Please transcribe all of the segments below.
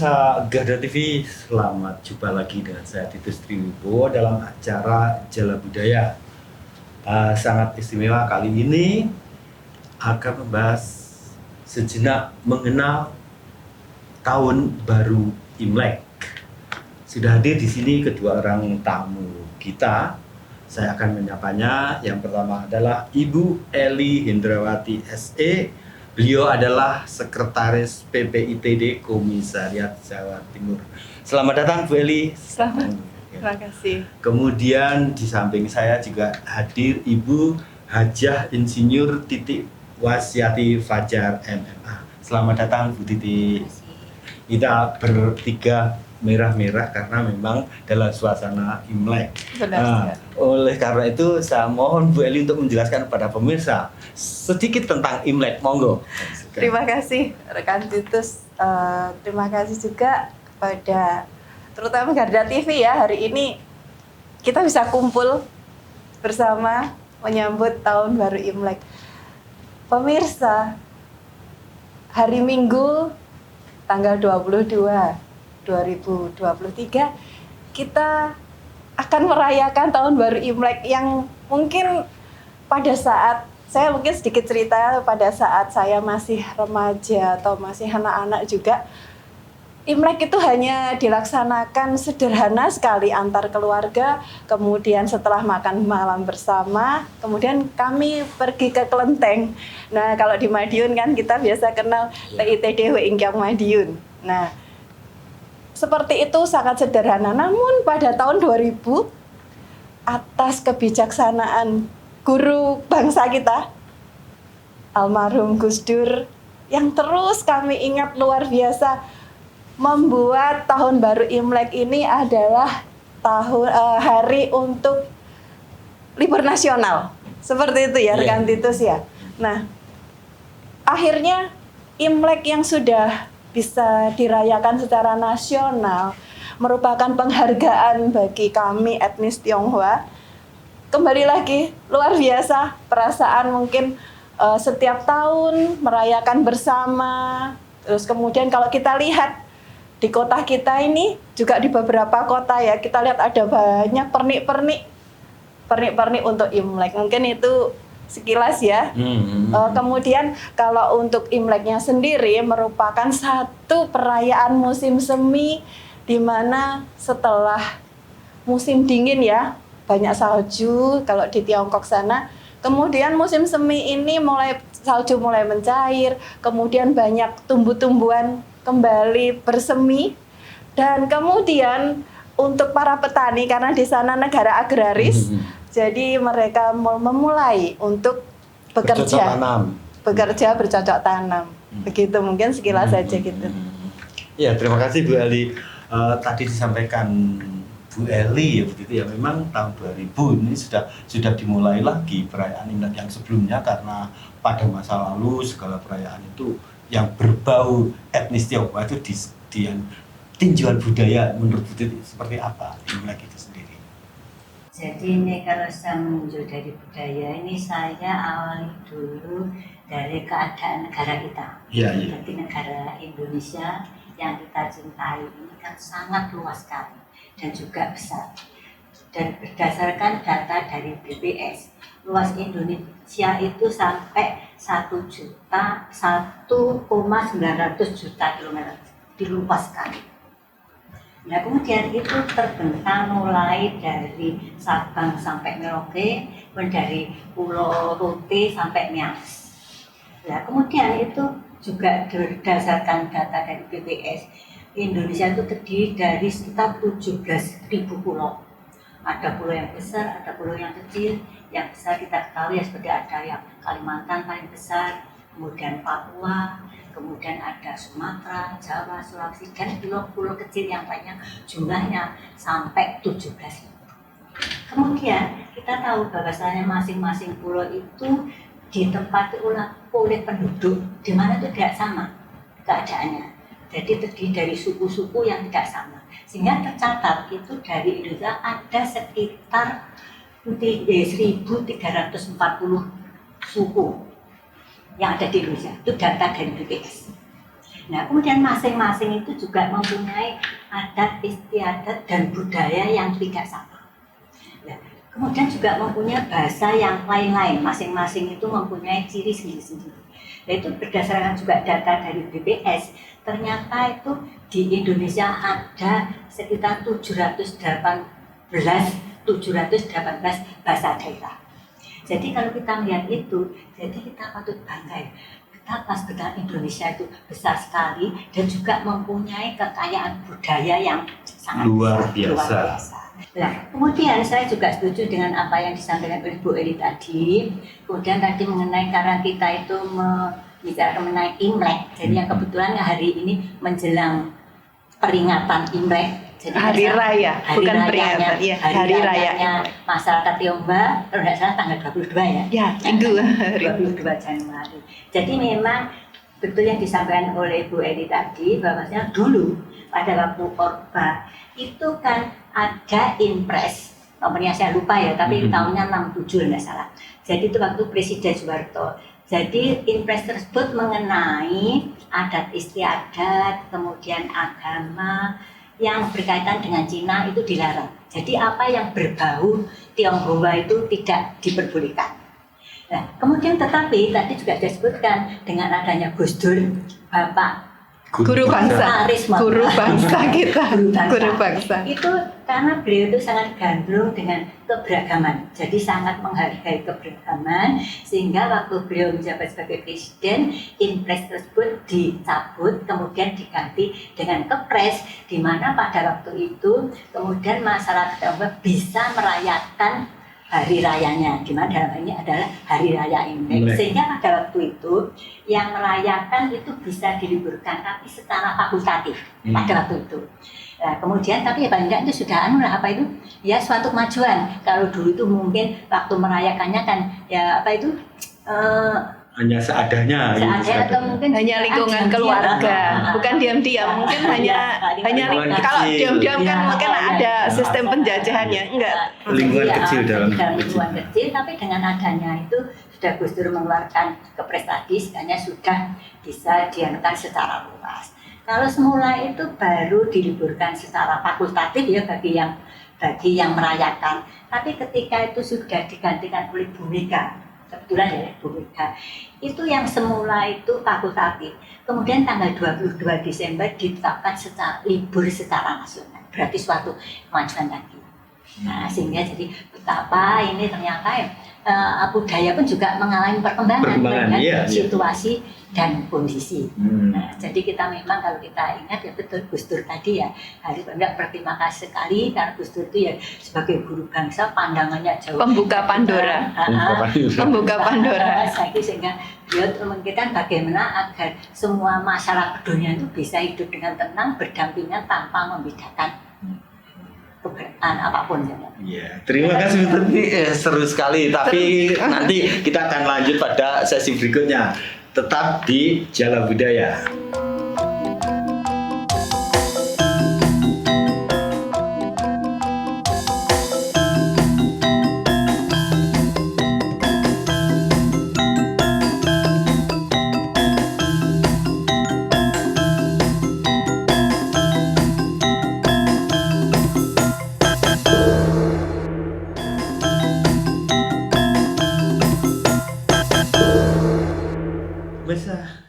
Pemirsa Garda TV, selamat jumpa lagi dengan saya Titus Triwibowo dalam acara Jala Budaya. Sangat istimewa kali ini akan membahas sejenak mengenal tahun baru Imlek. Sudah hadir di sini kedua orang tamu kita. Saya akan menyapanya. Yang pertama adalah Ibu Eli Hindrawati SE. Beliau adalah Sekretaris PPITD Komisariat Jawa Timur. Selamat datang Bu Eli. Selamat. Terima kasih. Kemudian di samping saya juga hadir Ibu Hajah Insinyur Titi Wasyati Fajar MMA. Selamat datang Bu Titi. Kita bertiga merah-merah karena memang dalam suasana Imlek. Benar. Oleh karena itu saya mohon Bu Eli untuk menjelaskan kepada pemirsa sedikit tentang Imlek, monggo. Terima kasih rekan Titus. Terima kasih juga kepada terutama Garda TV ya, hari ini kita bisa kumpul bersama menyambut tahun baru Imlek. Pemirsa, hari Minggu tanggal 22 2023 kita akan merayakan tahun baru Imlek yang mungkin pada saat saya mungkin sedikit cerita pada saat saya masih remaja atau masih anak-anak juga, Imlek itu hanya dilaksanakan sederhana sekali antar keluarga, kemudian setelah makan malam bersama, kemudian kami pergi ke kelenteng. Nah, kalau di Madiun kan kita biasa kenal TITD Ingkyang Madiun. Nah, seperti itu sangat sederhana. Namun pada tahun 2000 atas kebijaksanaan guru bangsa kita almarhum Gus Dur yang terus kami ingat luar biasa, membuat tahun baru Imlek ini adalah hari untuk libur nasional. Seperti itu ya rekan Titus ya. Nah, akhirnya Imlek yang sudah bisa dirayakan secara nasional merupakan penghargaan bagi kami etnis Tionghoa. Kembali lagi luar biasa perasaan mungkin setiap tahun merayakan bersama. Terus kemudian kalau kita lihat di kota kita ini juga di beberapa kota ya, kita lihat ada banyak pernik-pernik untuk Imlek. Mungkin itu sekilas ya. Kemudian kalau untuk Imleknya sendiri merupakan satu perayaan musim semi di mana setelah musim dingin ya, banyak salju kalau di Tiongkok sana. Kemudian musim semi ini salju mulai mencair, kemudian banyak tumbuh-tumbuhan kembali bersemi, dan kemudian untuk para petani karena di sana negara agraris. Jadi mereka memulai untuk bekerja bercocok tanam. Begitu mungkin sekilas saja gitu. Ya, terima kasih Bu Eli. Tadi disampaikan Bu Eli ya begitu ya. Memang tahun 2000 ini sudah dimulai lagi perayaan Imlek yang sebelumnya, karena pada masa lalu segala perayaan itu yang berbau etnis Tionghoa itu di tinjauan budaya menurut Bu Titi seperti apa Imlek itu sendiri? Jadi ini kalau saya meninjau dari budaya ini, saya awali dulu dari keadaan negara kita. Jadi negara Indonesia yang kita cintai ini kan sangat luas sekali dan juga besar. Dan berdasarkan data dari BPS, luas Indonesia itu sampai 1,900 juta kilometer, diluas sekali. Nah, kemudian itu terbentang mulai dari Sabang sampai Merauke, dari Pulau Rote sampai Nias. Nah, kemudian itu juga berdasarkan data dari BPS, Indonesia itu terdiri dari sekitar 17.000 pulau. Ada pulau yang besar, ada pulau yang kecil. Yang besar kita ketahui ya seperti ada yang Kalimantan paling besar, kemudian Papua, kemudian ada Sumatera, Jawa, Sulawesi, dan pulau-pulau kecil yang lainnya jumlahnya sampai 17. Kemudian kita tahu bahwasanya masing-masing pulau itu ditempati oleh penduduk di mana itu tidak sama keadaannya. Jadi terdiri dari suku-suku yang tidak sama. Sehingga tercatat itu dari Indonesia ada sekitar 1.340 suku yang ada di Indonesia. Itu data dari BPS. Nah, kemudian masing-masing itu juga mempunyai adat istiadat dan budaya yang tidak sama. Nah, kemudian juga mempunyai bahasa yang lain-lain, masing-masing itu mempunyai ciri sendiri-sendiri. Nah, itu berdasarkan juga data dari BPS, ternyata itu di Indonesia ada sekitar 718 bahasa daerah. Jadi kalau kita melihat itu, jadi kita patut bangga ya. Betapa sebenarnya Indonesia itu besar sekali dan juga mempunyai kekayaan budaya yang sangat Luar besar, biasa. Nah, kemudian saya juga setuju dengan apa yang disampaikan oleh Bu Eli tadi. Kemudian tadi mengenai karena kita itu bicara mengenai Imlek. Jadi yang kebetulan hari ini menjelang peringatan Imlek. Jadi Hari raya, bukan peringatan, ya, hari raya. Masyarakat Tionghoa, kalau tidak salah tanggal 22 ya. Ya, Minggu. 22 Januari. Jadi memang betul yang disampaikan oleh Bu Eli tadi, bahwasanya dulu pada waktu Orba itu kan ada impres, nomornya saya lupa ya, tapi tahunnya 67 tidak salah. Jadi itu waktu Presiden Soeharto. Jadi impres tersebut mengenai adat istiadat, kemudian agama yang berkaitan dengan Cina itu dilarang. Jadi apa yang berbau Tionghoa itu tidak diperbolehkan. Nah, kemudian tetapi tadi juga disebutkan dengan adanya Gus Dur, Bapak Guru bangsa, guru bangsa kita, guru bangsa. Itu karena beliau itu sangat gandrung dengan keberagaman, jadi sangat menghargai keberagaman, sehingga waktu beliau menjabat sebagai presiden, impres tersebut dicabut, kemudian diganti dengan kepres, di mana pada waktu itu kemudian masyarakat Tionghoa bisa merayakan hari rayanya, di mana dalam ini adalah hari raya Imlek. Sehingga pada waktu itu yang merayakan itu bisa diliburkan, tapi secara fakultatif pada waktu itu. Nah, kemudian tapi ya paling tidak itu sudah apa itu ya suatu kemajuan. Kalau dulu itu mungkin waktu merayakannya kan ya apa itu hanya seadanya atau mungkin hanya lingkungan keluarga, bukan diam-diam, mungkin hanya kalau diam-diam kan mungkin ada sistem penjajahannya, enggak, lingkungan kecil dalam lingkungan kecil, tapi dengan adanya itu sudah Gus Dur mengeluarkan kepres tadi, sebenarnya sudah bisa dianukan secara luas. Kalau semula itu baru diliburkan secara fakultatif ya bagi yang merayakan, tapi ketika itu sudah digantikan oleh Bu Mega, kebetulan ya Bu Mega, itu yang semula itu fakultatif, kemudian tanggal 22 Desember ditetapkan libur secara nasional, berarti suatu kemajuan lagi. Nah, sehingga jadi betapa ini ternyata budaya pun juga mengalami perkembangan dengan situasi dan kondisi. Nah, jadi kita memang kalau kita ingat ya betul Gus Dur tadi ya, harus berterima kasih sekali karena Gus Dur itu ya sebagai guru bangsa pandangannya jauh. Pembuka Pandora. Pembuka Pandora. Sehingga beliau memikirkan bagaimana agar semua masyarakat dunia itu bisa hidup dengan tenang, berdampingan tanpa membedakan keberadaan apapun ya. Iya, terima kasih ini seru sekali. Tapi nanti kita akan lanjut pada sesi berikutnya. Tetap di Jala Budaya.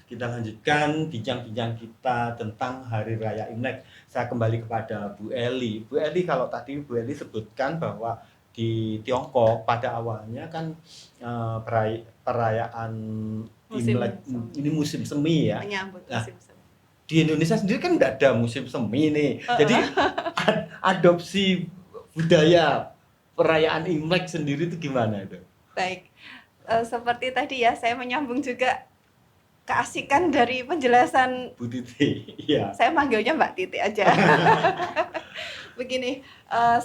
Kita lanjutkan bincang-bincang kita tentang Hari Raya Imlek. Saya kembali kepada Bu Eli. Bu Eli, kalau tadi Bu Eli sebutkan bahwa di Tiongkok pada awalnya kan perayaan Imlek ini musim semi ya. Nah, di Indonesia sendiri kan nggak ada musim semi nih. Jadi adopsi budaya perayaan Imlek sendiri itu gimana itu? Baik, seperti tadi ya, saya menyambung juga keasikan dari penjelasan Bu Titi. Iya. Saya manggilnya Mbak Titi aja. Begini,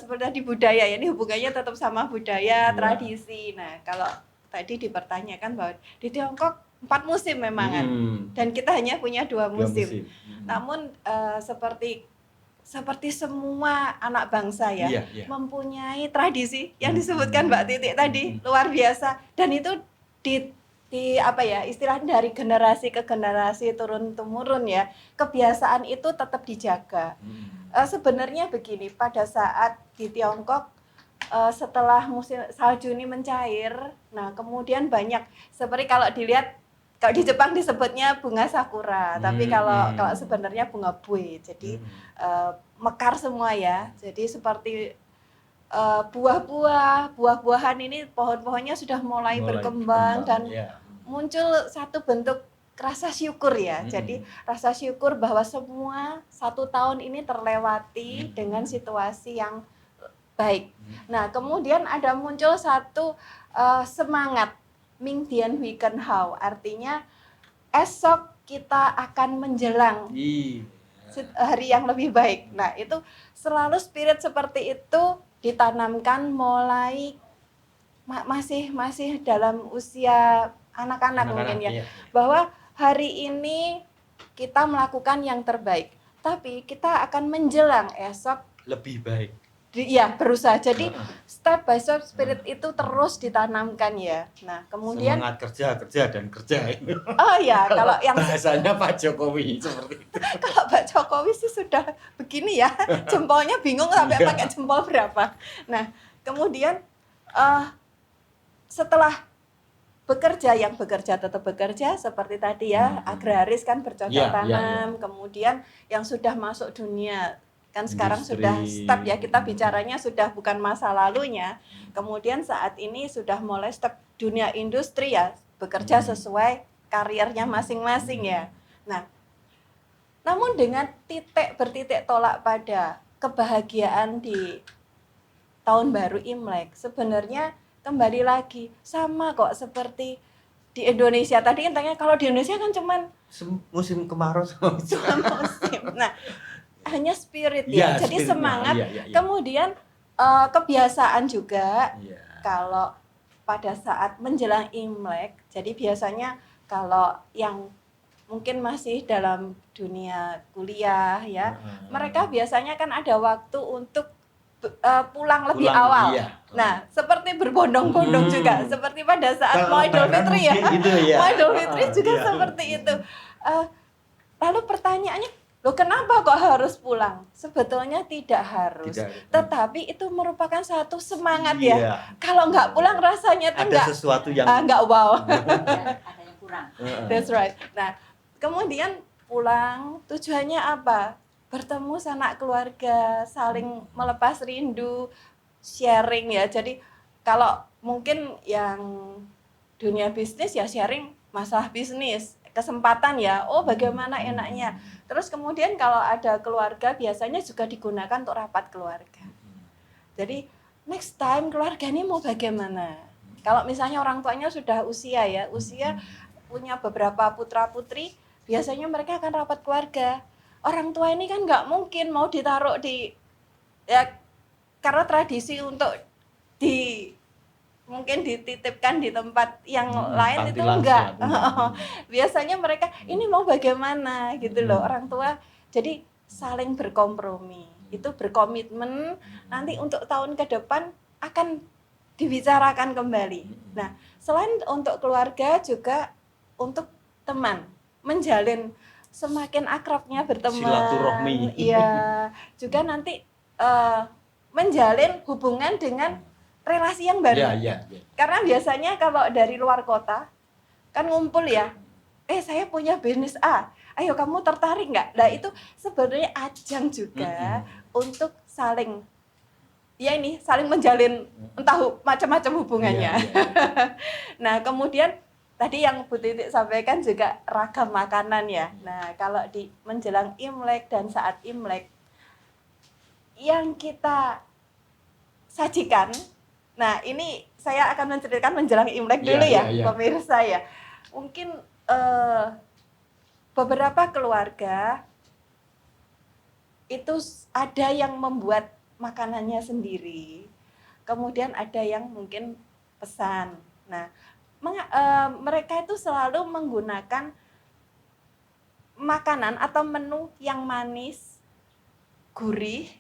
seperti tadi budaya ya, ini hubungannya tetap sama budaya, tradisi. Nah, kalau tadi dipertanyakan bahwa di Tiongkok 4 musim memang kan, dan kita hanya punya 2 musim. Namun seperti semua anak bangsa ya, mempunyai tradisi yang disebutkan Mbak Titi tadi, luar biasa. Dan itu apa ya, istilahnya dari generasi ke generasi turun temurun ya, kebiasaan itu tetap dijaga. Sebenarnya begini, pada saat di Tiongkok setelah musim salju ini mencair, nah kemudian banyak seperti kalau dilihat, kalau di Jepang disebutnya bunga sakura, tapi kalau sebenarnya bunga bue, jadi mekar semua ya. Jadi seperti buah-buahan ini, pohon-pohonnya sudah mulai berkembang dan muncul satu bentuk rasa syukur ya. Jadi rasa syukur bahwa semua 1 tahun ini terlewati dengan situasi yang baik. Nah, kemudian ada muncul satu semangat Mingdian Weekend How, artinya esok kita akan menjelang hari yang lebih baik. Nah, itu selalu spirit seperti itu ditanamkan mulai masih dalam usia anak-anak mungkin ya. Iya. Bahwa hari ini kita melakukan yang terbaik, tapi kita akan menjelang esok lebih baik. Ya, berusaha. Jadi step by step spirit itu terus ditanamkan ya. Nah, kemudian semangat kerja oh ya, kalau yang bahasanya Pak Jokowi seperti itu. Kalau Pak Jokowi sih sudah begini ya, jempolnya bingung sampai pakai jempol berapa. Nah, kemudian setelah bekerja, yang bekerja tetap bekerja seperti tadi ya, agraris kan bercocok tanam. Kemudian yang sudah masuk dunia kan sekarang sudah step ya, kita bicaranya sudah bukan masa lalunya. Kemudian saat ini sudah mulai step dunia industri ya, bekerja sesuai karirnya masing-masing ya. Nah, namun dengan bertitik tolak pada kebahagiaan di tahun baru Imlek, sebenarnya kembali lagi sama kok seperti di Indonesia. Tadi kan tanya, kalau di Indonesia kan cuman musim kemarau sama musim. Nah, hanya spirit ya. Jadi semangat. Kemudian kebiasaan juga kalau pada saat menjelang Imlek. Jadi biasanya kalau yang mungkin masih dalam dunia kuliah ya, mereka biasanya kan ada waktu untuk pulang lebih awal. Nah, seperti berbondong-bondong juga, seperti pada saat mau Idul Fitri ya. Mau Idul Fitri juga seperti itu. Lalu pertanyaannya, loh kenapa kok harus pulang? Sebetulnya tidak harus. Tetapi itu merupakan satu semangat ya. Kalau nggak pulang rasanya tuh ada sesuatu yang nggak wow. Ada yang kurang. That's right. Nah, kemudian pulang tujuannya apa? Bertemu sanak keluarga, saling melepas rindu, sharing ya. Jadi kalau mungkin yang dunia bisnis ya sharing masalah bisnis, kesempatan ya. Oh, bagaimana enaknya. Terus kemudian kalau ada keluarga biasanya juga digunakan untuk rapat keluarga. Jadi next time keluarga ini mau bagaimana? Kalau misalnya orang tuanya sudah usia punya beberapa putra-putri, biasanya mereka akan rapat keluarga. Orang tua ini kan nggak mungkin mau ditaruh di ya, karena tradisi untuk mungkin dititipkan di tempat yang lain itu enggak. Biasanya mereka ini mau bagaimana gitu loh, orang tua. Jadi saling berkompromi, itu berkomitmen nanti untuk tahun ke depan akan dibicarakan kembali. Nah, selain untuk keluarga juga untuk teman, menjalin semakin akrabnya berteman, silaturahmi. Iya, juga nanti menjalin hubungan dengan relasi yang baru. Karena biasanya kalau dari luar kota kan ngumpul ya, saya punya bisnis A, ayo kamu tertarik nggak? Nah itu sebenarnya ajang juga untuk saling menjalin entah macam-macam hubungannya. Nah kemudian tadi yang Bu Titik sampaikan juga ragam makanan ya. Nah, kalau di menjelang Imlek dan saat Imlek yang kita sajikan. Nah, ini saya akan menceritakan menjelang Imlek dulu ya, pemirsa ya. Mungkin beberapa keluarga itu ada yang membuat makanannya sendiri. Kemudian ada yang mungkin pesan. Nah, mereka itu selalu menggunakan makanan atau menu yang manis, gurih.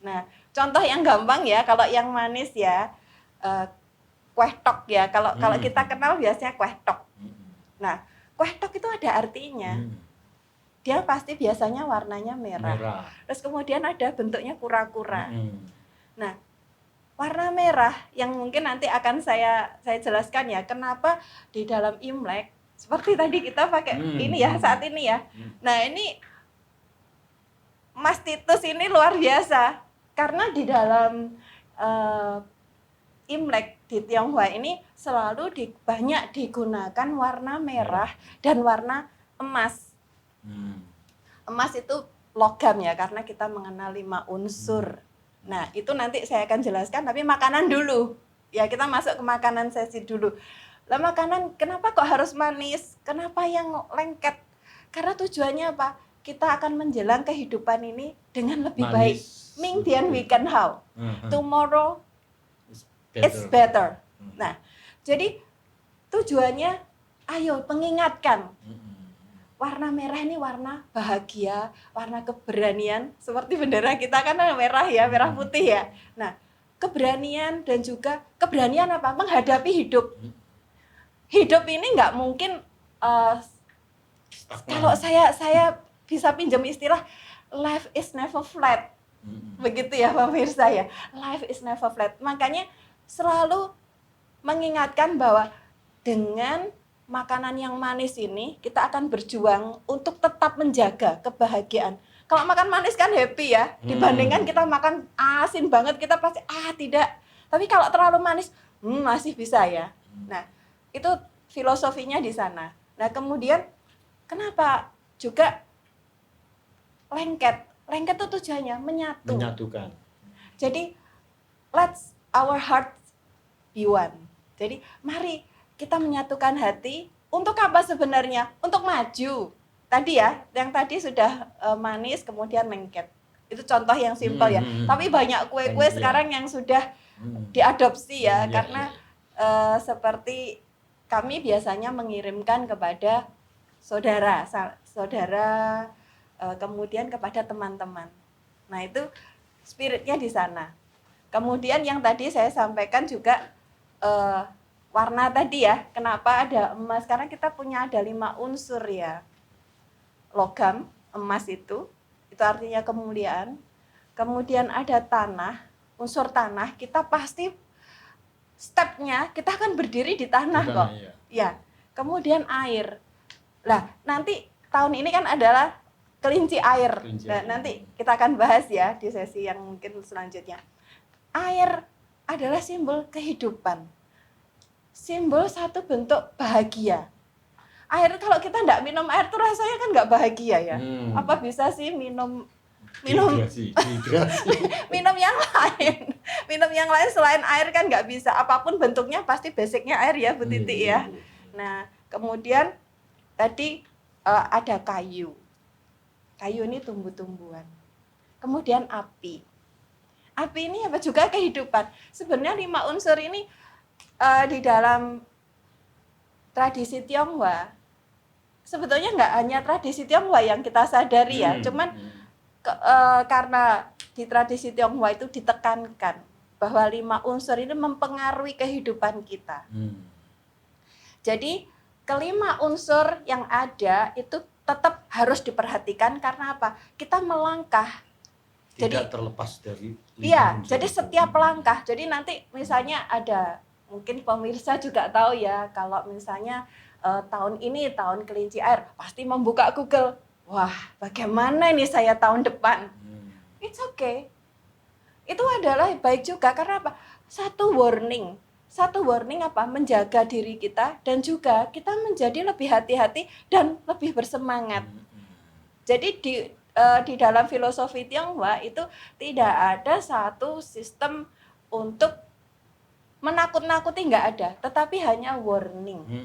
Nah, contoh yang gampang ya, kalau yang manis ya, kueh tok ya. Kalau Hmm. kita kenal biasanya kueh tok. Hmm. Nah, kueh tok itu ada artinya. Hmm. Dia pasti biasanya warnanya merah. Merah. Terus kemudian ada bentuknya kura-kura. Hmm. Nah, warna merah yang mungkin nanti akan saya jelaskan ya, kenapa di dalam Imlek seperti tadi kita pakai ini ya, saat ini ya. Nah, ini Mas Titus ini luar biasa karena di dalam Imlek di Tionghoa ini selalu banyak digunakan warna merah dan warna emas. Emas itu logam ya, karena kita mengenal 5 unsur. Nah, itu nanti saya akan jelaskan, tapi makanan dulu. Ya, kita masuk ke makanan sesi dulu. Lah, makanan kenapa kok harus manis? Kenapa yang lengket? Karena tujuannya apa? Kita akan menjelang kehidupan ini dengan lebih baik. Ming Dian we can how. Tomorrow it's better. Nah, jadi tujuannya ayo mengingatkan. Warna merah ini warna bahagia, warna keberanian, seperti bendera kita kan merah ya, merah putih ya. Nah, keberanian dan juga keberanian apa? Menghadapi hidup. Hidup ini nggak mungkin kalau saya bisa pinjam istilah life is never flat. Begitu ya pemirsa ya. Life is never flat. Makanya selalu mengingatkan bahwa dengan makanan yang manis ini kita akan berjuang untuk tetap menjaga kebahagiaan. Kalau makan manis kan happy ya, dibandingkan kita makan asin banget kita pasti tidak. Tapi kalau terlalu manis masih bisa ya. Nah, itu filosofinya di sana. Nah, kemudian kenapa juga lengket? Lengket itu tujuannya menyatukan. Jadi let's our heart be one. Jadi mari kita menyatukan hati untuk apa sebenarnya? Untuk maju. Tadi ya, yang tadi sudah manis kemudian lengket. Itu contoh yang simpel ya. Tapi banyak kue-kue sekarang yang sudah diadopsi ya, karena seperti kami biasanya mengirimkan kepada saudara, kemudian kepada teman-teman. Nah, itu spiritnya di sana. Kemudian yang tadi saya sampaikan juga warna tadi ya, kenapa ada emas? Karena kita punya ada 5 unsur ya. Logam, emas itu artinya kemuliaan. Kemudian ada tanah, unsur tanah, kita pasti stepnya kita akan berdiri di tanah kok. Ya. Kemudian air. Lah, nanti tahun ini kan adalah kelinci air. Nah, nanti kita akan bahas ya di sesi yang mungkin selanjutnya. Air adalah simbol kehidupan. Simbol satu bentuk bahagia. Air, kalau kita enggak minum air tuh rasanya kan enggak bahagia ya. Apa bisa sih minum minum yang lain? Minum yang lain selain air kan enggak bisa. Apapun bentuknya pasti basicnya air ya, Bu Titi ya. Nah, kemudian tadi ada kayu. Kayu ini tumbuh-tumbuhan. Kemudian api. Api ini apa juga kehidupan. Sebenarnya 5 unsur ini di dalam tradisi Tionghoa, sebetulnya nggak hanya tradisi Tionghoa yang kita sadari ya, cuman karena di tradisi Tionghoa itu ditekankan bahwa 5 unsur ini mempengaruhi kehidupan kita. Jadi kelima unsur yang ada itu tetap harus diperhatikan karena apa? Kita melangkah. Tidak terlepas dari. Iya, jadi setiap langkah. Jadi nanti misalnya ada, mungkin pemirsa juga tahu ya, kalau misalnya tahun ini tahun kelinci air, pasti membuka Google. Wah, bagaimana ini saya tahun depan? It's okay. Itu adalah baik juga karena apa? Satu warning apa? Menjaga diri kita dan juga kita menjadi lebih hati-hati dan lebih bersemangat. Jadi di dalam filosofi Tionghoa itu tidak ada satu sistem untuk menakut-nakuti, nggak ada, tetapi hanya warning,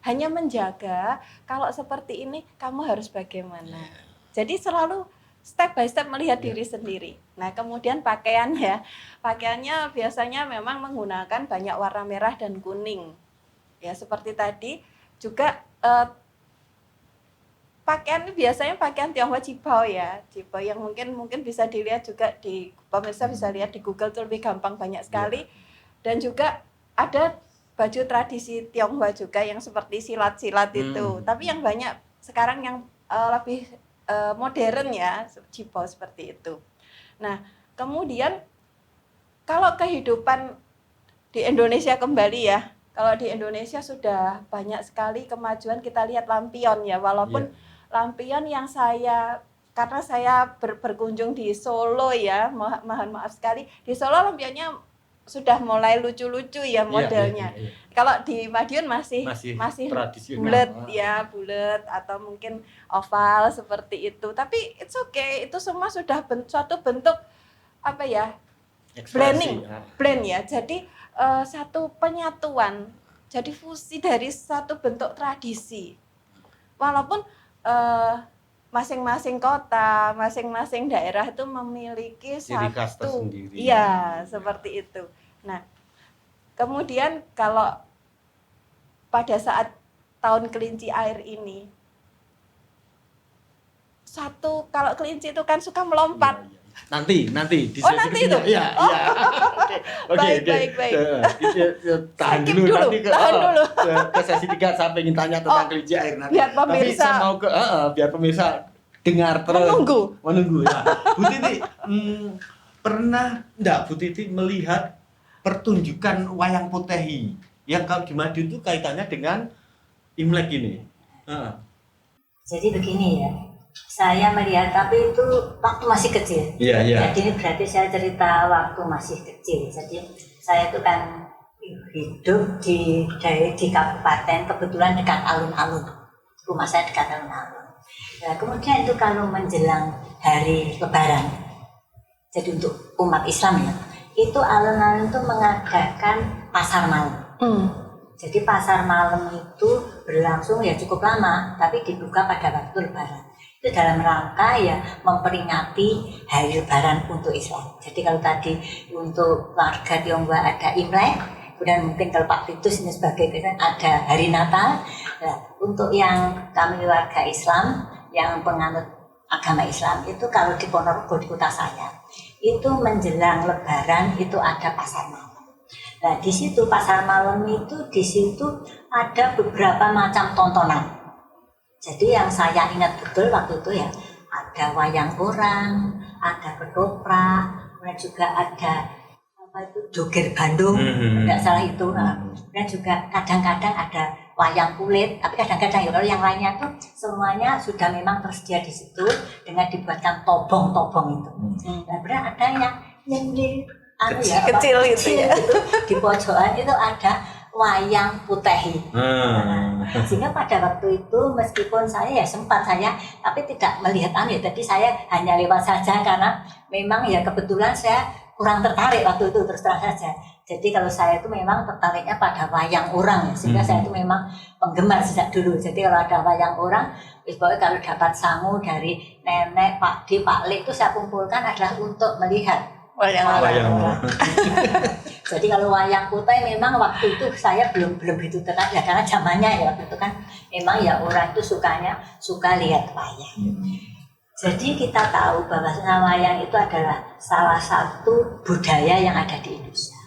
hanya menjaga kalau seperti ini kamu harus bagaimana. Jadi selalu step by step melihat diri sendiri. Nah, kemudian pakaiannya biasanya memang menggunakan banyak warna merah dan kuning. Ya, seperti tadi juga pakaian biasanya pakaian Tionghoa Jibao ya, Jibao yang mungkin bisa dilihat juga di pemirsa bisa lihat di Google, itu lebih gampang, banyak sekali. Dan juga ada baju tradisi Tionghoa juga yang seperti silat-silat itu. Tapi yang banyak sekarang yang lebih modern ya, jipo seperti itu. Nah, kemudian kalau kehidupan di Indonesia kembali ya, kalau di Indonesia sudah banyak sekali kemajuan, kita lihat lampion ya, walaupun lampion yang karena saya berkunjung di Solo ya, mohon maaf sekali, di Solo lampionnya sudah mulai lucu-lucu ya modelnya. Kalau di Madiun masih bulat ya, bulat atau mungkin oval seperti itu. Tapi it's okay, itu semua sudah suatu bentuk apa ya? Blend ya. Jadi satu penyatuan. Jadi fusi dari satu bentuk tradisi. Walaupun masing-masing kota, masing-masing daerah itu memiliki ciri khas satu, tersendiri. Iya, seperti itu. Nah, kemudian kalau pada saat tahun kelinci air ini, kalau kelinci itu kan suka melompat. Nanti di sesi nanti itu. Iya. Oke. Baik. Tahan dulu. Ke sesi 3 saya ingin tanya tentang kelinci air nanti. Biar pemirsa. Tapi saya mau biar pemirsa dengar terus. Menunggu ya. Bu Titi, pernah enggak Bu Titi melihat pertunjukan wayang potehi yang kalau di Madiun itu kaitannya dengan Imlek ini? Jadi begini ya. Saya melihat, tapi itu waktu masih kecil. Iya. Jadi ini berarti saya cerita waktu masih kecil. Jadi saya itu kan hidup di kabupaten, kebetulan dekat alun-alun. Rumah saya dekat alun-alun. Nah, kemudian itu kalau menjelang hari Lebaran, jadi untuk umat Islam ya, itu alun-alun itu mengadakan pasar malam. Jadi pasar malam itu berlangsung ya cukup lama, tapi dibuka pada waktu Lebaran. Itu dalam rangka ya memperingati hari Lebaran untuk Islam. Jadi kalau tadi untuk warga Tionghoa ada Imlek, kemudian mungkin kalau Pak Titus ini sebagai Kristen ada hari Natal. Nah, untuk yang kami warga Islam yang penganut agama Islam itu kalau di Ponorogo di kota saya itu menjelang Lebaran itu ada pasar malam. Nah di situ pasar malam itu di situ ada beberapa macam tontonan. Jadi yang saya ingat betul waktu itu ya ada wayang orang, ada ketoprak, kemudian juga ada joger Bandung, tidak salah itu. Dan juga kadang-kadang ada wayang kulit, tapi kadang-kadang ya kalau yang lainnya tuh semuanya sudah memang tersedia di situ dengan dibuatkan tobong-tobong itu. Nah benar ada yang kecil itu ya. Di pojokan itu ada wayang potehi. Sehingga pada waktu itu meskipun saya tapi tidak melihat jadi saya hanya lewat saja karena memang ya kebetulan saya kurang tertarik waktu itu terus terang saja. Jadi kalau saya itu memang tertariknya pada wayang orang ya, sehingga saya itu memang penggemar sejak dulu. Jadi kalau ada wayang orang, kalau dapat sangu dari nenek, Pak D, Pak Le itu saya kumpulkan adalah untuk melihat wayang orang. Jadi kalau wayang putih memang waktu itu saya belum begitu tertarik ya karena zamannya ya waktu itu kan memang ya orang itu suka lihat wayang. Jadi kita tahu bahwa wayang itu adalah salah satu budaya yang ada di Indonesia.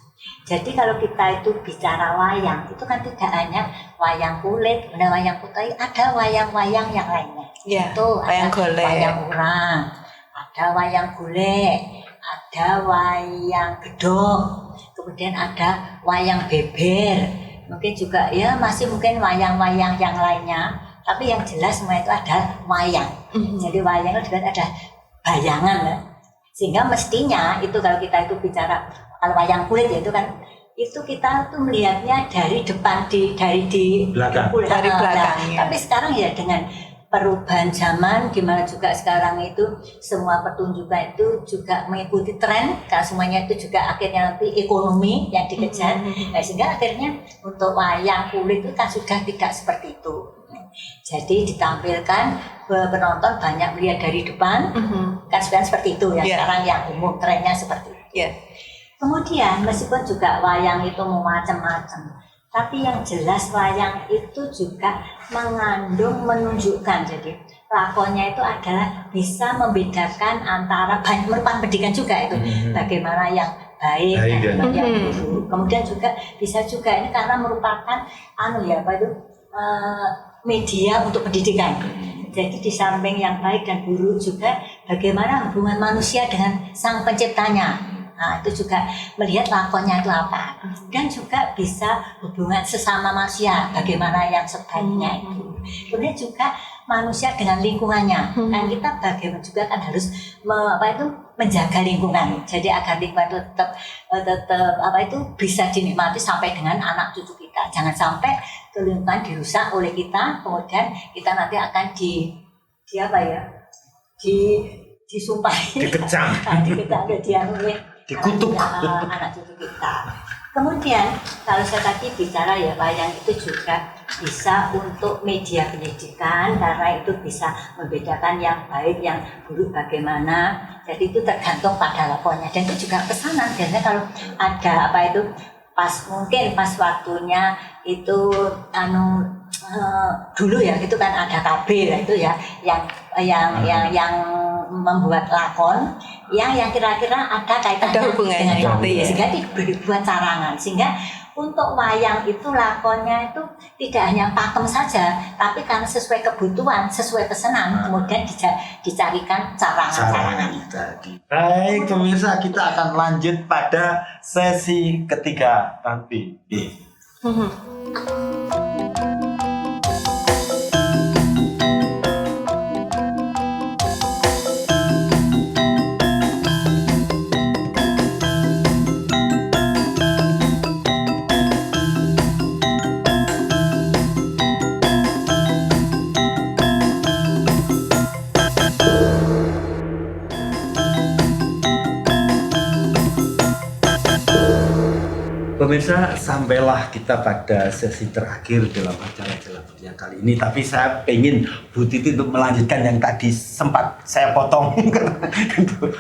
Jadi kalau kita itu bicara wayang itu kan tidak hanya wayang kulit, ada wayang putih, ada wayang-wayang yang lainnya. Ya, itu wayang golek, wayang orang, ada wayang golek, ada wayang gedok, kemudian ada wayang beber, mungkin juga ya masih mungkin wayang-wayang yang lainnya, tapi yang jelas semua itu ada wayang. Jadi wayang itu juga ada bayangan ya. Sehingga mestinya itu kalau kita itu bicara kalau wayang kulit ya itu kan itu kita tuh melihatnya dari depan dari belakangnya. Tapi sekarang ya dengan perubahan zaman di mana juga sekarang itu semua pertunjukan itu juga mengikuti tren karena semuanya itu juga akhirnya nanti ekonomi yang dikejar. Nah, sehingga akhirnya untuk wayang kulit itu kan sudah tidak seperti itu. Jadi ditampilkan penonton banyak melihat dari depan, kan sebenarnya seperti itu ya. Sekarang yang umum trennya seperti itu. Kemudian meskipun juga wayang itu macam-macam, tapi yang jelas wayang itu juga mengandung menunjukkan. Jadi lakonnya itu adalah bisa membedakan antara merupakan pendidikan juga itu. Bagaimana yang baik Baik, dan ya. yang buruk. Kemudian juga bisa juga ini karena merupakan media untuk pendidikan. Jadi di samping yang baik dan buruk juga bagaimana hubungan manusia dengan sang penciptanya. Nah, itu juga melihat lakonnya itu apa. Dan juga bisa hubungan sesama manusia, bagaimana yang sebaiknya itu. Kemudian juga manusia dengan lingkungannya. Dan kita bagaimana juga kan harus menjaga lingkungan. Jadi agar lingkungan itu tetap bisa dinikmati sampai dengan anak cucu kita. Jangan sampai lingkungan dirusak oleh kita, kemudian kita nanti akan disumpahi, Dikecam. Dikutuk. anak cucu kita. Kemudian kalau saya tadi bicara ya, wayang itu juga bisa untuk media pendidikan karena itu bisa membedakan yang baik yang buruk bagaimana. Jadi itu tergantung pada lakonnya dan itu juga pesanan. Biasanya kalau ada pas waktunya itu dulu ya itu kan ada KB itu ya yang membuat lakon yang kira-kira ada kaitannya Ada hubungannya dengan gitu ya. sehingga dibuat carangan sehingga untuk wayang itu lakonnya itu tidak hanya pakem saja tapi karena sesuai kebutuhan sesuai pesanan kemudian dicarikan carangan tadi. Baik pemirsa, kita akan lanjut pada sesi ketiga nanti. Pemirsa, sampailah kita pada sesi terakhir dalam acara Jalan Budaya kali ini. Tapi saya pengen Bu Titi untuk melanjutkan yang tadi sempat saya potong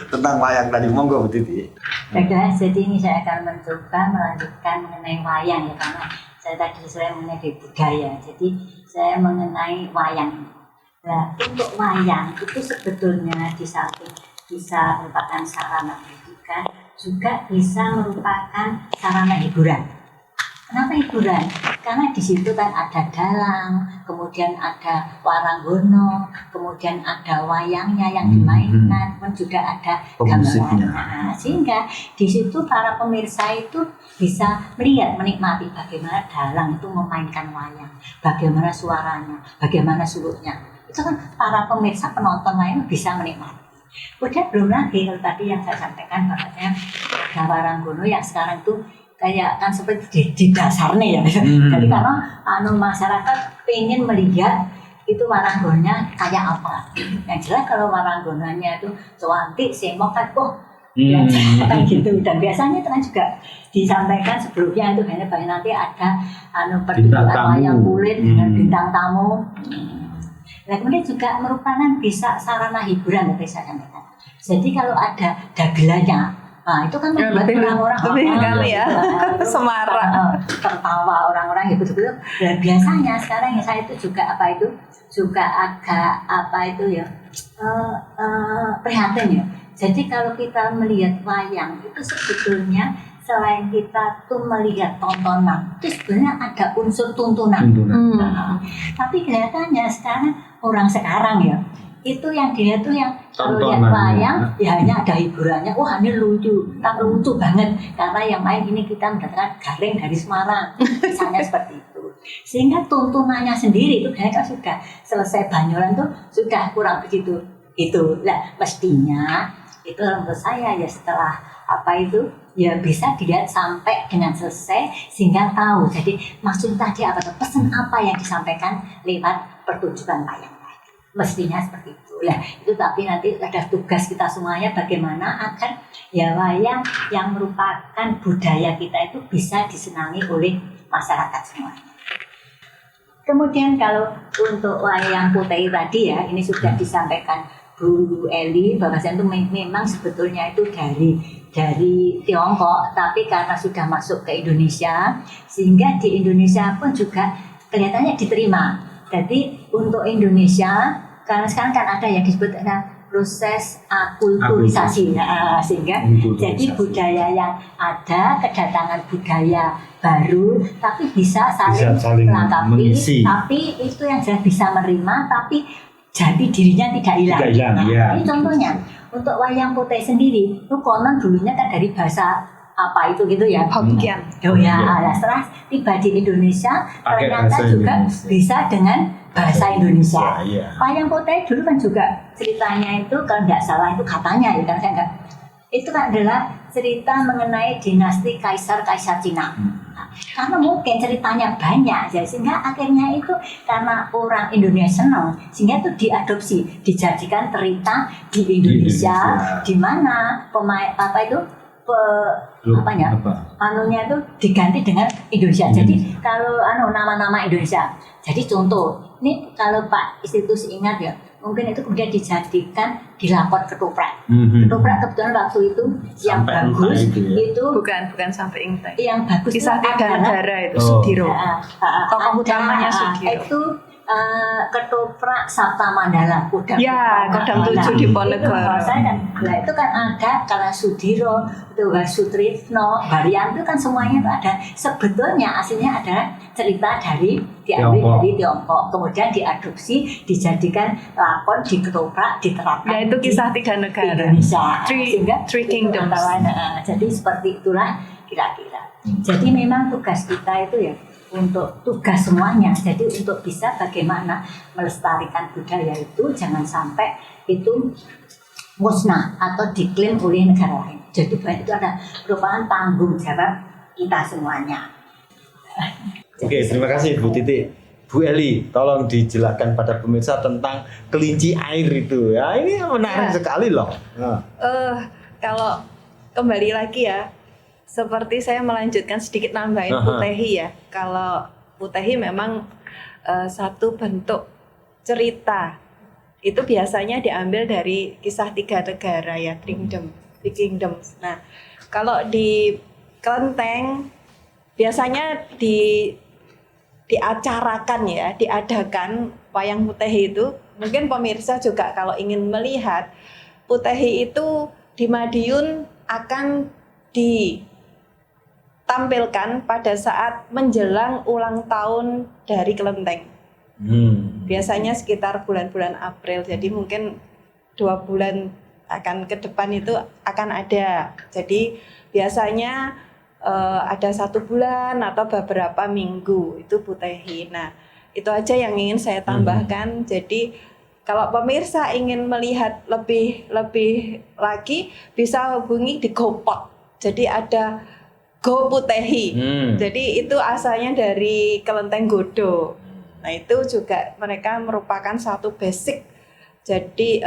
tentang wayang tadi. Monggo Bu Titi. Baiklah, jadi ini saya akan mencoba melanjutkan mengenai wayang ya karena saya mengenai budaya. Jadi saya mengenai wayang. Nah, untuk wayang itu sebetulnya di samping bisa merupakan sarana pendidikan juga bisa merupakan sarana hiburan. Kenapa hiburan? Karena di situ kan ada dalang, kemudian ada waranggono, kemudian ada wayangnya yang dimainkan, pun juga ada gamelan. Nah, sehingga di situ para pemirsa itu bisa melihat, menikmati bagaimana dalang itu memainkan wayang, bagaimana suaranya, bagaimana suluknya. Itu kan para pemirsa penonton wayang bisa menikmati. Kemudian belum lagi kalau tadi yang saya sampaikan bahwasanya ada waranggono yang sekarang tuh kayak kan seperti di dasarnya ya. Jadi karena masyarakat pengen melihat itu waranggonya kayak apa. Yang jelas kalau waranggonanya itu cantik, semok kan kan gitu. Dan biasanya itu kan juga disampaikan sebelumnya itu hanya nanti ada pertunjukan wayang kulit dengan bintang tamu. Nah, kemudian juga merupakan bisa sarana hiburan yang saya sampaikan. Jadi kalau ada dagelannya, nah itu kan membuat orang-orang semarak, tertawa orang-orang betul-betul. Dan biasanya sekarang ya saya itu juga agak prihatin ya. Jadi kalau kita melihat wayang itu sebetulnya selain kita tuh melihat tontonan, itu sebenarnya ada unsur tuntunan. Tapi kelihatannya orang sekarang ya, itu yang dia tuh yang kalau lihat wayang ya hanya ada hiburannya. Wah ini lucu banget karena yang main ini kita mendatangkan Gareng dari Semarang, misalnya seperti itu. Sehingga tuntunannya sendiri itu kayaknya sudah selesai Banyolan tuh sudah kurang begitu. Itu lah mestinya itu menurut saya ya setelah ya bisa dilihat sampai dengan selesai sehingga tahu. Jadi maksud tadi apa tuh, pesan apa yang disampaikan lewat pertunjukan wayang tadi. Mestinya seperti itu. Lah itu tapi nanti ada tugas kita semuanya bagaimana agar ya wayang yang merupakan budaya kita itu bisa disenangi oleh masyarakat semuanya. Kemudian kalau untuk wayang putih tadi ya ini sudah disampaikan Bu Eli bahwasanya itu memang sebetulnya itu dari Tiongkok, tapi karena sudah masuk ke Indonesia sehingga di Indonesia pun juga kelihatannya diterima. Jadi untuk Indonesia karena sekarang kan ada yang disebut proses akulturisasi sehingga jadi budaya yang ada kedatangan budaya baru tapi bisa saling melengkapi mengisi. tapi itu yang sudah bisa menerima tapi jadi dirinya tidak hilang. Ini contohnya untuk wayang putih sendiri itu konon dulunya kan dari bahasa apa itu gitu ya, Hokkien. Setelah tiba di Indonesia ternyata juga bisa dengan bahasa Indonesia. Wayang putih dulu kan juga ceritanya itu kalau nggak salah itu katanya ya, saya nggak, itu kan adalah cerita mengenai dinasti kaisar Cina. Karena mungkin ceritanya banyak, jadi sehingga akhirnya itu karena orang Indonesia senang, sehingga itu diadopsi, dijadikan cerita di Indonesia. Di mana pemain anunya itu diganti dengan Indonesia. Jadi kalau nama-nama Indonesia. Jadi contoh, ini kalau Pak Institusi ingat ya, mungkin itu kemudian dijadikan dilapor ketoprak. Ketoprak kebetulan waktu itu yang bagus itu bukan sampai Ingtai. Yang bagus Kisah Tiga Negara itu Sudiro. Tokoh utamanya Sudiro. Itu ketoprak Sabta Mandala, Kodam Kodam 7 di Ponegoro. Itu kan ada karena Sudiro, Sutrisno, Baryanto kan semuanya itu ada. Sebetulnya aslinya ada cerita diambil dari Tiongkok, kemudian diadopsi, dijadikan lakon di ketoprak, diterapkan. Ya itu Kisah Tiga Negara. Indonesia. Three Kingdoms. Jadi seperti itulah kira-kira. Jadi memang tugas kita itu ya untuk tugas semuanya. Jadi untuk bisa bagaimana melestarikan budaya itu jangan sampai itu musnah atau diklaim oleh negara lain. Jadi itu ada merupakan tanggung jawab kita semuanya. Oke, terima kasih Bu Titi. Bu Eli, tolong dijelaskan pada pemirsa tentang kelinci air itu. Ya, ini menarik sekali loh. Kalau kembali lagi ya, seperti saya melanjutkan sedikit nambahin Putehi ya. Kalau Putehi memang satu bentuk cerita. Itu biasanya diambil dari Kisah Tiga Negara ya, Three Kingdoms. Nah, kalau di kelenteng biasanya diacarakan ya, diadakan wayang Putehi itu. Mungkin pemirsa juga kalau ingin melihat Putehi itu di Madiun akan ditampilkan pada saat menjelang ulang tahun dari kelenteng. Biasanya sekitar bulan-bulan April, jadi mungkin 2 bulan akan ke depan itu akan ada. Jadi biasanya ada 1 bulan atau beberapa minggu itu Putehi. Nah, itu aja yang ingin saya tambahkan. Jadi kalau pemirsa ingin melihat lebih lagi bisa hubungi di GoPot. Jadi ada Go Putehi. Jadi itu asalnya dari Kelenteng Godo. Nah, itu juga mereka merupakan satu basic. Jadi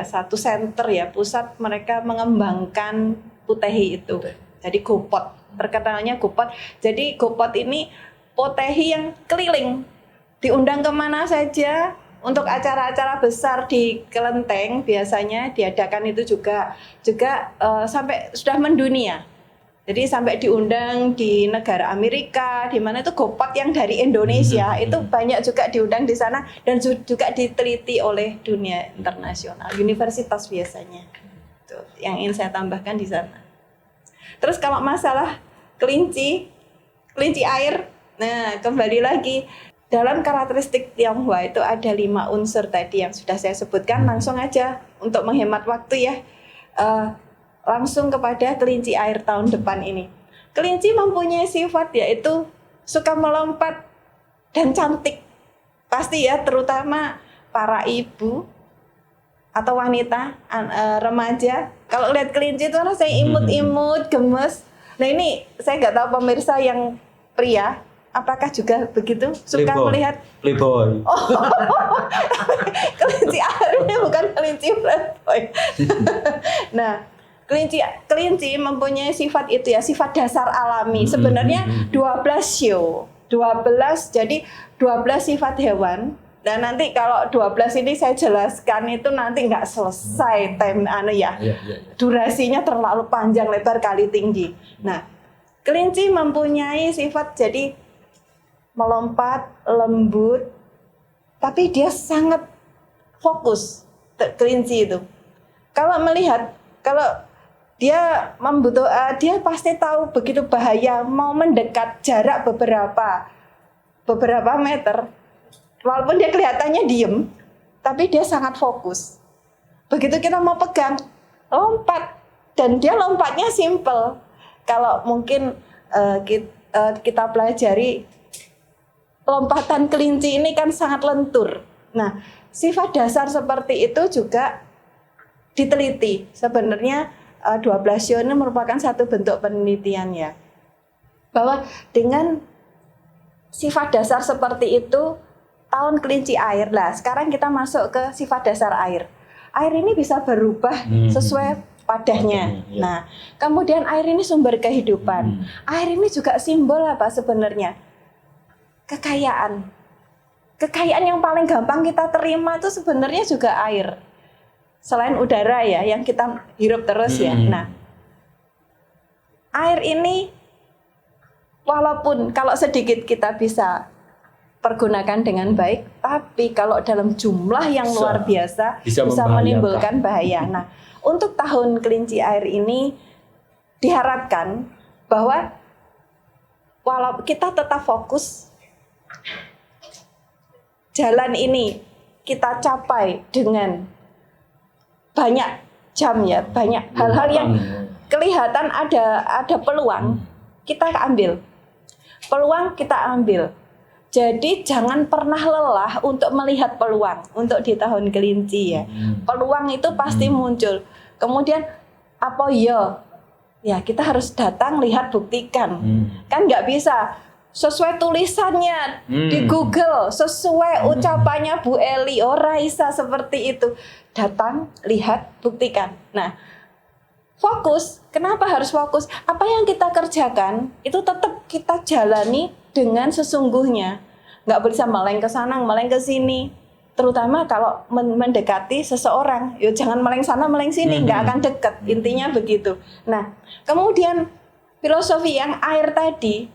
satu center ya, pusat mereka mengembangkan Putehi itu. Jadi GoPot, terkenalnya GoPot. Jadi GoPot ini Putehi yang keliling, diundang kemana saja. Untuk acara-acara besar di kelenteng biasanya diadakan itu juga sampai sudah mendunia. Jadi sampai diundang di negara Amerika, di mana itu GoPot yang dari Indonesia itu banyak juga diundang di sana dan juga diteliti oleh dunia internasional, universitas biasanya. Itu yang ingin saya tambahkan di sana. Terus kalau masalah kelinci air, nah kembali lagi dalam karakteristik Tionghoa itu ada 5 unsur tadi yang sudah saya sebutkan. Langsung aja untuk menghemat waktu ya. Langsung kepada kelinci air tahun depan ini. Kelinci mempunyai sifat yaitu suka melompat dan cantik. Pasti ya, terutama para ibu atau wanita, remaja. Kalau lihat kelinci itu rasanya imut-imut, gemes. Nah ini saya nggak tahu pemirsa yang pria, apakah juga begitu? Suka melihat Playboy. Kelinci airnya bukan kelinci playboy. Nah, kelinci mempunyai sifat itu ya, sifat dasar alami. Sebenarnya 12 jadi 12 sifat hewan. Dan nanti kalau 12 ini saya jelaskan itu nanti nggak selesai durasinya terlalu panjang lebar kali tinggi. Nah, kelinci mempunyai sifat jadi melompat, lembut, tapi dia sangat fokus kelinci itu. Kalau melihat, kalau dia dia pasti tahu begitu bahaya, mau mendekat jarak beberapa meter, walaupun dia kelihatannya diem, tapi dia sangat fokus. Begitu kita mau pegang, lompat, dan dia lompatnya simple. Kalau mungkin kita pelajari lompatan kelinci ini kan sangat lentur. Nah, sifat dasar seperti itu juga diteliti. Sebenarnya 12 show ini merupakan satu bentuk penelitian ya. Bahwa dengan sifat dasar seperti itu, tahun kelinci air. Lah, sekarang kita masuk ke sifat dasar air. Air ini bisa berubah sesuai padahnya. Ya. Nah, kemudian air ini sumber kehidupan. Air ini juga simbol apa sebenarnya? Kekayaan. Kekayaan yang paling gampang kita terima itu sebenarnya juga air. Selain udara ya, yang kita hirup terus ya. Nah, air ini walaupun kalau sedikit kita bisa pergunakan dengan baik, tapi kalau dalam jumlah yang luar biasa bisa menimbulkan bahaya. Nah, untuk tahun kelinci air ini diharapkan bahwa walau kita tetap fokus, jalan ini kita capai dengan banyak jam ya, banyak hal-hal yang kelihatan ada peluang, kita ambil. Peluang kita ambil. Jadi jangan pernah lelah untuk melihat peluang untuk di tahun kelinci ya. Peluang itu pasti muncul. Kemudian apa ya kita harus datang, lihat, buktikan. Kan nggak bisa sesuai tulisannya di Google, sesuai ucapannya Bu Eli, Raisa seperti itu. Datang, lihat, buktikan. Nah, fokus. Kenapa harus fokus? Apa yang kita kerjakan itu tetap kita jalani dengan sesungguhnya. Nggak bisa meleng ke sana, meleng ke sini. Terutama kalau mendekati seseorang, ya jangan meleng sana, meleng sini, nggak akan dekat. Intinya begitu. Nah, kemudian filosofi yang air tadi,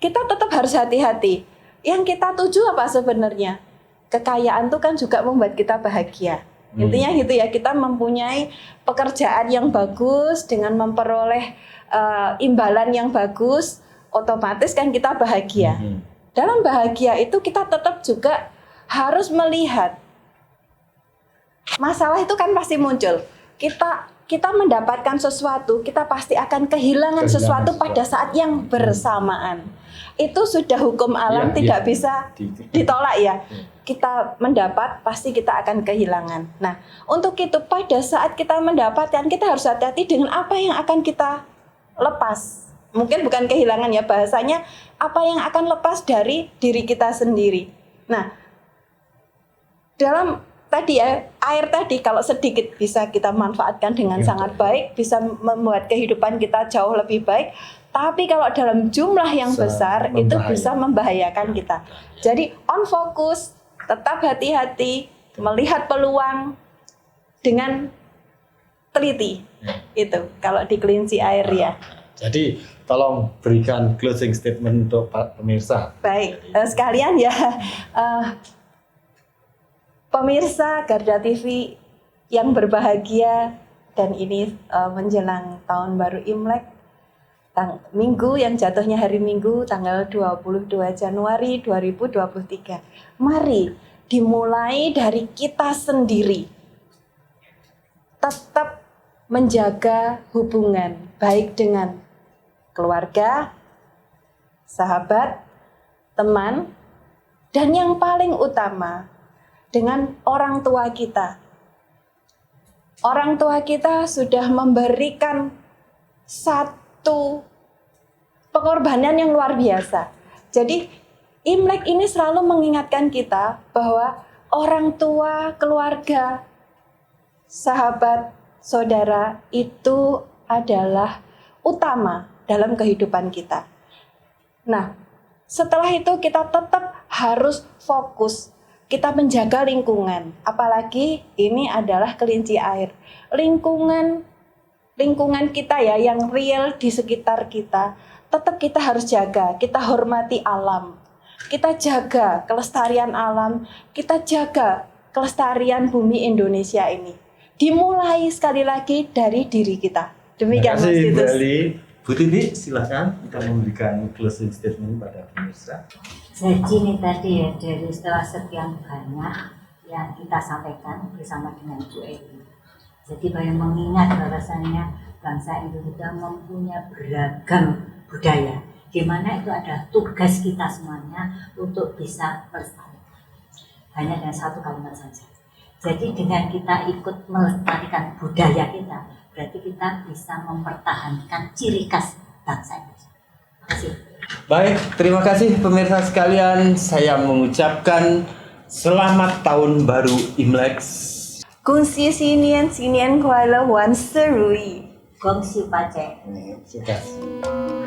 kita tetap harus hati-hati. Yang kita tuju apa sebenarnya? Kekayaan itu kan juga membuat kita bahagia. Intinya gitu ya, kita mempunyai pekerjaan yang bagus dengan memperoleh imbalan yang bagus, otomatis kan kita bahagia. Dalam bahagia itu kita tetap juga harus melihat masalah itu kan pasti muncul. Kita mendapatkan sesuatu, kita pasti akan kehilangan sesuatu pada saat yang bersamaan. Itu sudah hukum alam, tidak bisa ditolak ya. Kita mendapat, pasti kita akan kehilangan. Nah, untuk itu pada saat kita mendapatkan, kita harus hati-hati dengan apa yang akan kita lepas. Mungkin bukan kehilangan ya, bahasanya apa yang akan lepas dari diri kita sendiri. Nah, dalam tadi ya, air tadi kalau sedikit bisa kita manfaatkan dengan sangat baik, bisa membuat kehidupan kita jauh lebih baik. Tapi kalau dalam jumlah yang besar, itu bisa membahayakan kita. Jadi on fokus, tetap hati-hati, melihat peluang dengan teliti. Itu kalau di kelinci air ya. Jadi tolong berikan closing statement untuk pemirsa. Baik, sekalian ya, pemirsa Garda TV yang berbahagia, dan ini menjelang tahun baru Imlek, Minggu yang jatuhnya hari Minggu tanggal 22 Januari 2023. Mari dimulai dari kita sendiri. Tetap menjaga hubungan baik dengan keluarga, sahabat, teman, dan yang paling utama dengan orang tua kita. Orang tua kita sudah memberikan satu pengorbanan yang luar biasa. Jadi Imlek ini selalu mengingatkan kita bahwa orang tua, keluarga, sahabat, saudara itu adalah utama dalam kehidupan kita. Nah, setelah itu kita tetap harus fokus. Kita menjaga lingkungan. Apalagi ini adalah kelinci air. Lingkungan kita ya yang real di sekitar kita, tetap kita harus jaga. Kita hormati alam. Kita jaga kelestarian alam. Kita jaga kelestarian bumi Indonesia ini. Dimulai sekali lagi dari diri kita. Demikian Mas Terima kasih Titus. kembali. Bu Tini, silakan kita memberikan closing statement pada pemirsa. Jadi ini tadi ya, dari setelah sekian banyak yang kita sampaikan bersama dengan Bu Eli. Jadi banyak mengingat bahwasanya bangsa Indonesia mempunyai beragam budaya, di mana itu ada tugas kita semuanya untuk bisa melestarikan. Hanya dengan satu kalimat saja. Jadi dengan kita ikut melestarikan budaya kita, berarti kita bisa mempertahankan ciri khas bangsa Indonesia. Terima kasih. Baik, terima kasih pemirsa sekalian. Saya mengucapkan selamat tahun baru Imlek. 恭喜新年，新年快乐，万事如意。 Gongsi Pacek. Terima kasih.